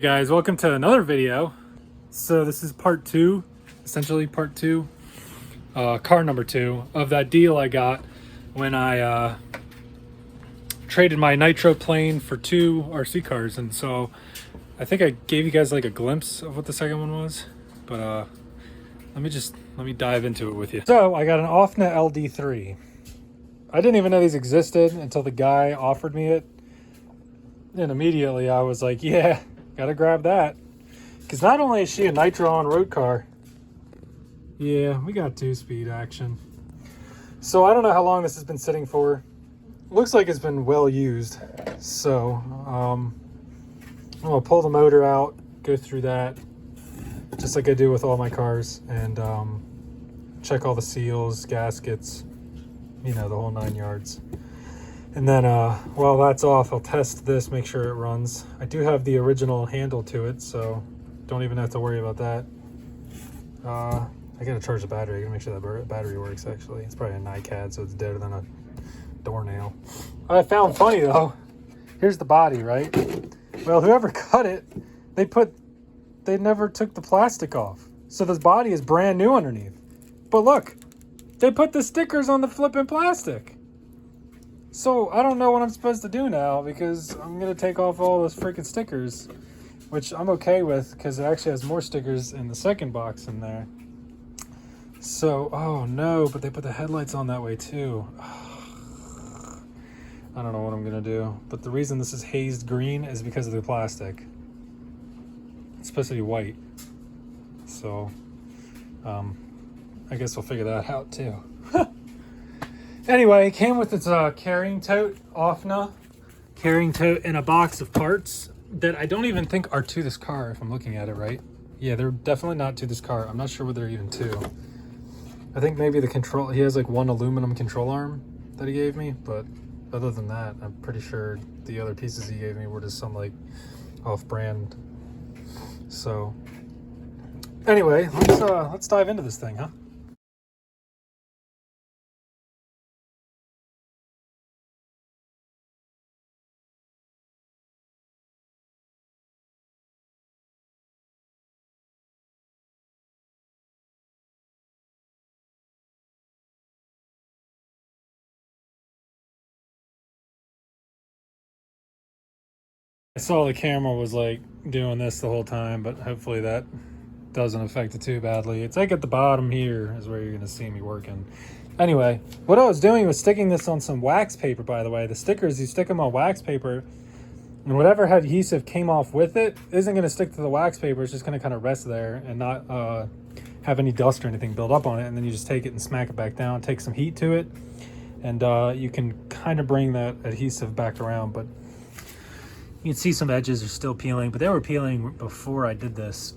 Guys, welcome to another video. So this is part two, essentially part two, car number two of that deal I got when I traded my nitro plane for two RC cars. And so I think I gave you guys like a glimpse of what the second one was, but let me dive into it with you. So I got an OFNA LD3. I didn't even know these existed until the guy offered me it, and immediately I was like, yeah, gotta grab that. Because not only is she a nitro on road car, yeah, we got 2-speed action. So I don't know how long this has been sitting for. Looks like it's been well used. So I'm gonna pull the motor out, go through that, just like I do with all my cars, and check all the seals, gaskets, you know, the whole 9 yards. And then while that's off, I'll test this, make sure it runs. I do have the original handle to it, so don't even have to worry about that. I gotta charge the battery. I gotta make sure that battery works, actually. It's probably a NiCad, so it's deader than a doornail. What I found funny, though, here's the body, right? Well, whoever cut it, they never took the plastic off. So this body is brand new underneath. But look, they put the stickers on the flipping plastic. So I don't know what I'm supposed to do now, because I'm going to take off all those freaking stickers, which I'm okay with because it actually has more stickers in the second box in there. So, oh no, but they put the headlights on that way too. I don't know what I'm going to do. But the reason this is hazed green is because of the plastic. It's supposed to be white. So, I guess we'll figure that out too. Anyway, it came with its carrying tote, OFNA carrying tote, and a box of parts that I don't even think are to this car, if I'm looking at it right. Yeah, they're definitely not to this car. I'm not sure what they're even to. I think maybe the control, he has like one aluminum control arm that he gave me, but other than that, I'm pretty sure the other pieces he gave me were just some like off-brand. So anyway, let's dive into this thing, huh? I saw the camera was like doing this the whole time, but hopefully that doesn't affect it too badly. It's like at the bottom here is where you're going to see me working. Anyway, what I was doing was sticking this on some wax paper, by the way. The stickers, you stick them on wax paper, and whatever adhesive came off with it isn't going to stick to the wax paper. It's just going to kind of rest there and not have any dust or anything build up on it. And then you just take it and smack it back down, take some heat to it, and you can kind of bring that adhesive back around. But you can see some edges are still peeling, but they were peeling before I did this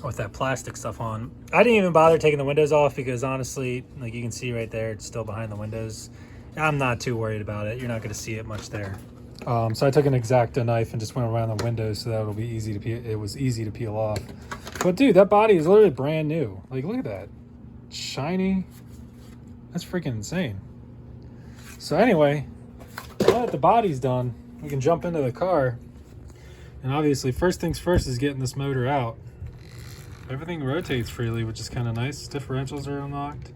with that plastic stuff on. I didn't even bother taking the windows off because honestly, like you can see right there, it's still behind the windows. I'm not too worried about it. You're not going to see it much there. So I took an X-Acto knife and just went around the windows so that it'll be easy to peel. It was easy to peel off. But dude, that body is literally brand new. Like, look at that. Shiny. That's freaking insane. So anyway, now that the body's done, we can jump into the car. And obviously, first things first is getting this motor out. Everything rotates freely, which is kind of nice. Differentials are unlocked.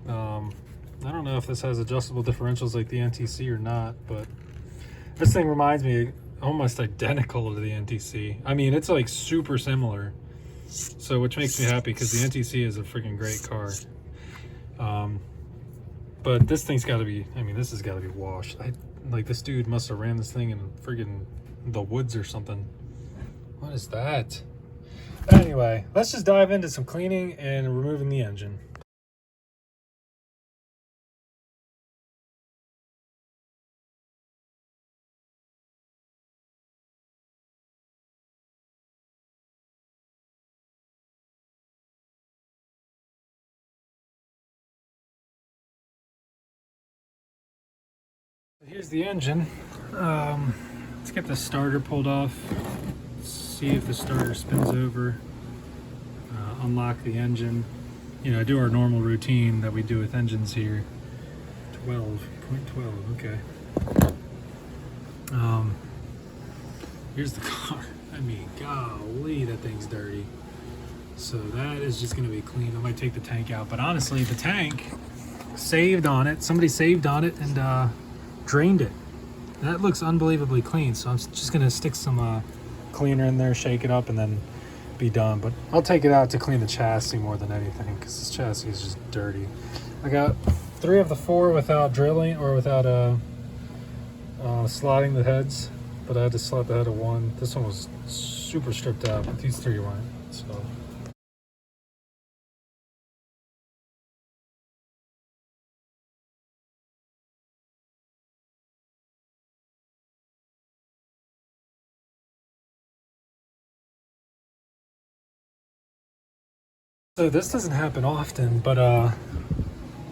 I don't know if this has adjustable differentials like the NTC or not, but this thing reminds me almost identical to the NTC. I mean, it's like super similar. So, which makes me happy because the NTC is a freaking great car. But this thing's got to be, I mean, this has got to be washed. Like, this dude must have ran this thing in friggin' the woods or something. What is that? Anyway, let's just dive into some cleaning and removing the engine. Here's the engine. Let's get the starter pulled off. See if the starter spins over. Unlock the engine. You know, do our normal routine that we do with engines here. 12.12, okay. Here's the car. I mean, golly, that thing's dirty. So that is just gonna be clean. I might take the tank out, but honestly, the tank saved on it. Somebody saved on it and drained it. That looks unbelievably clean. So I'm just gonna stick some cleaner in there, shake it up, and then be done. But I'll take it out to clean the chassis more than anything, because this chassis is just dirty. I got 3 of the 4 without drilling or without slotting the heads, but I had to slot the head of 1. This one was super stripped out, but these 3 weren't. So this doesn't happen often, but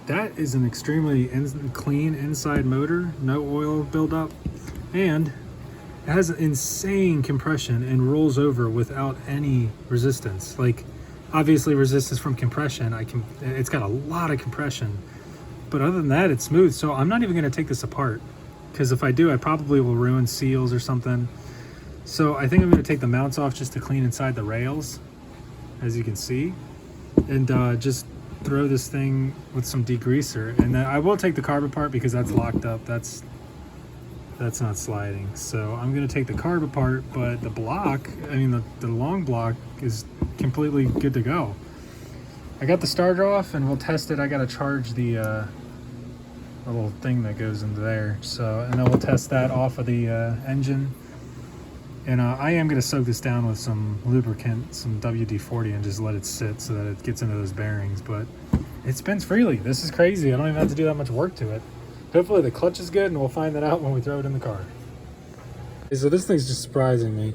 that is an extremely clean inside motor, no oil buildup, and it has insane compression and rolls over without any resistance. Like, obviously resistance from compression, it's got a lot of compression, but other than that, it's smooth. So I'm not even gonna take this apart, because if I do, I probably will ruin seals or something. So I think I'm gonna take the mounts off just to clean inside the rails, as you can see, and just throw this thing with some degreaser. And then I will take the carb apart because that's locked up. That's not sliding. So I'm gonna take the carb apart, but the block, I mean the long block, is completely good to go. I got the starter off and we'll test it. I gotta charge the little thing that goes into there. So, and then we'll test that off of the engine. And I am going to soak this down with some lubricant, some WD-40, and just let it sit so that it gets into those bearings. But it spins freely. This is crazy. I don't even have to do that much work to it. Hopefully the clutch is good, and we'll find that out when we throw it in the car. Okay, so this thing's just surprising me.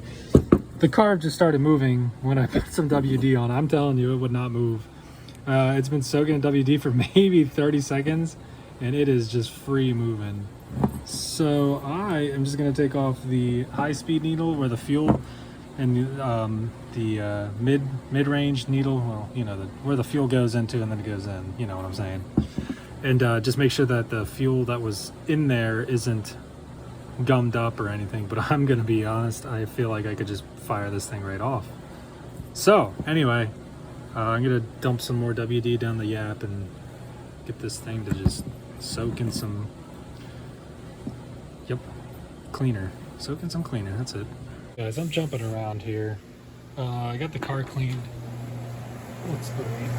The carb just started moving when I put some WD on. I'm telling you, it would not move. It's been soaking in WD for maybe 30 seconds, and it is just free moving. So I am just going to take off the high-speed needle where the fuel and the mid-range needle, well, you know, where the fuel goes into and then it goes in, you know what I'm saying. And just make sure that the fuel that was in there isn't gummed up or anything. But I'm going to be honest, I feel like I could just fire this thing right off. So anyway, I'm going to dump some more WD down the yap and get this thing to just soak in some cleaner. Soak in some cleaner, that's it. Guys, I'm jumping around here. I got the car cleaned. Looks great.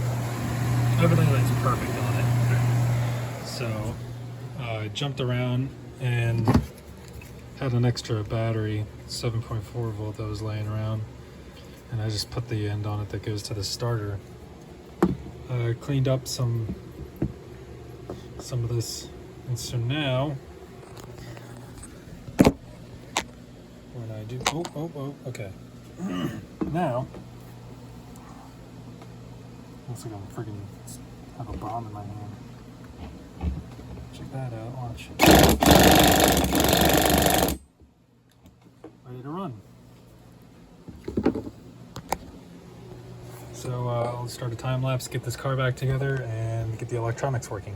Everything looks perfect on it. So I jumped around and had an extra battery, 7.4 volt, that was laying around, and I just put the end on it that goes to the starter. I cleaned up some of this, and so now when I do, okay. Now, looks like I'm freaking have a bomb in my hand. Check that out, watch. Ready to run. So I'll start a time lapse, get this car back together, and get the electronics working.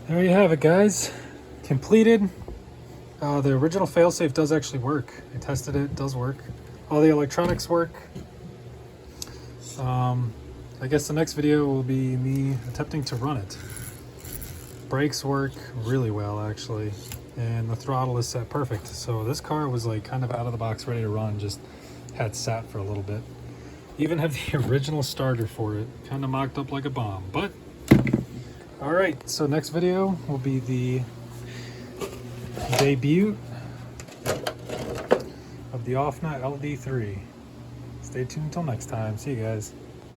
There you have it, guys. Completed. The original failsafe does actually work. I tested it, it does work. All the electronics work. I guess the next video will be me attempting to run it. Brakes work really well, actually, and the throttle is set perfect. So this car was like kind of out of the box, ready to run, just had sat for a little bit. Even have the original starter for it, kind of mocked up like a bomb, but all right, so next video will be the debut of the OFNA LD3. Stay tuned until next time. See you guys.